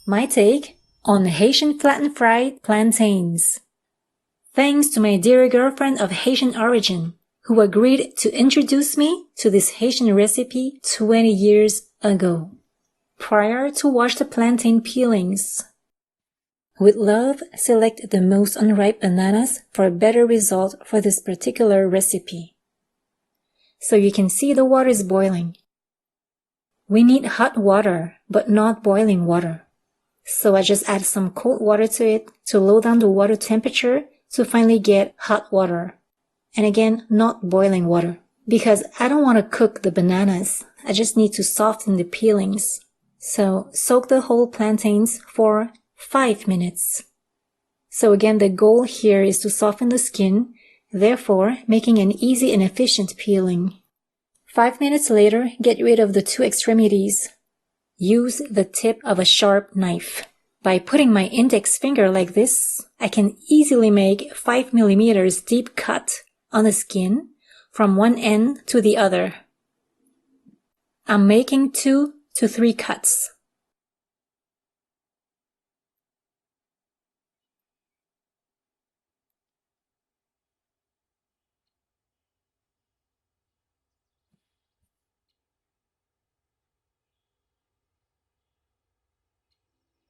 my take on Haitian flattened fried plantains. Thanks to my dear girlfriend of Haitian origin, who agreed to introduce me to this Haitian recipe 20 years ago. Prior to wash the plantain peelings. With love, select the most unripe bananas for a better result for this particular recipe. So you can see the water is boiling. We need hot water, but not boiling water. So I just add some cold water to it to lower down the water temperature to finally get hot water. And again, not boiling water, because I don't want to cook the bananas. I just need to soften the peelings. So soak the whole plantains for 5 minutes. So again, the goal here is to soften the skin, therefore making an easy and efficient peeling. 5 minutes later, get rid of the two extremities. Use the tip of a sharp knife. By putting my index finger like this, I can easily make 5 millimeters deep cut on the skin from one end to the other. I'm making 2 to 3 cuts.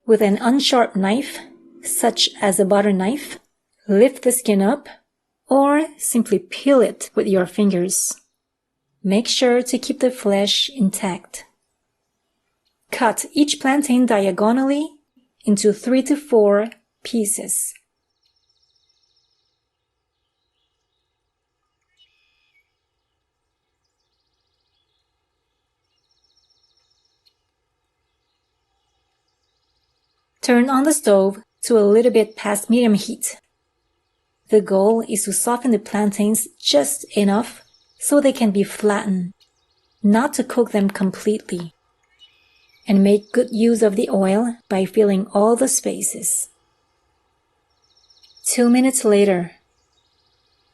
With an unsharp knife, such as a butter knife, lift the skin up or simply peel it with your fingers. Make sure to keep the flesh intact. Cut each plantain diagonally into 3 to 4 pieces. Turn on the stove to a little bit past medium heat. The goal is to soften the plantains just enough so they can be flattened, not to cook them completely. And make good use of the oil by filling all the spaces. 2 minutes later,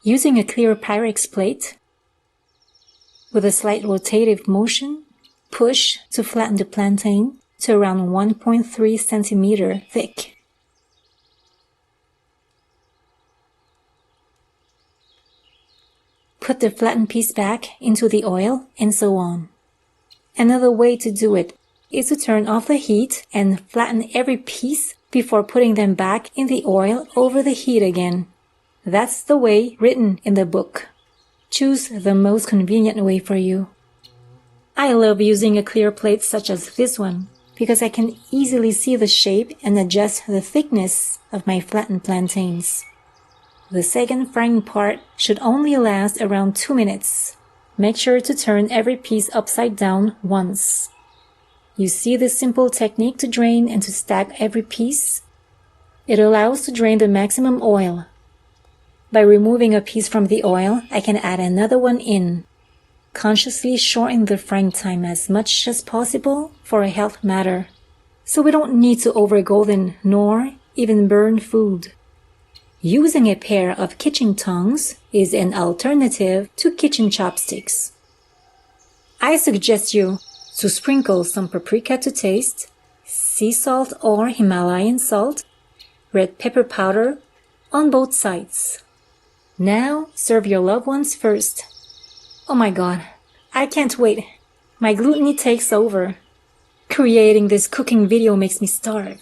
using a clear Pyrex plate, with a slight rotative motion, push to flatten the plantain to around 1.3 centimeter thick. Put the flattened piece back into the oil and so on. Another way to do it is to turn off the heat and flatten every piece before putting them back in the oil over the heat again. That's the way written in the book. Choose the most convenient way for you. I love using a clear plate such as this one because I can easily see the shape and adjust the thickness of my flattened plantains. The second frying part should only last around 2 minutes. Make sure to turn every piece upside down once. You see this simple technique to drain and to stack every piece? It allows to drain the maximum oil. By removing a piece from the oil, I can add another one in. Consciously shorten the frying time as much as possible for a health matter. So we don't need to over-golden nor even burn food. Using a pair of kitchen tongs is an alternative to kitchen chopsticks. I suggest you to sprinkle some paprika to taste, sea salt or Himalayan salt, red pepper powder on both sides. Now serve your loved ones first. Oh my god, I can't wait. My gluttony takes over. Creating this cooking video makes me starve.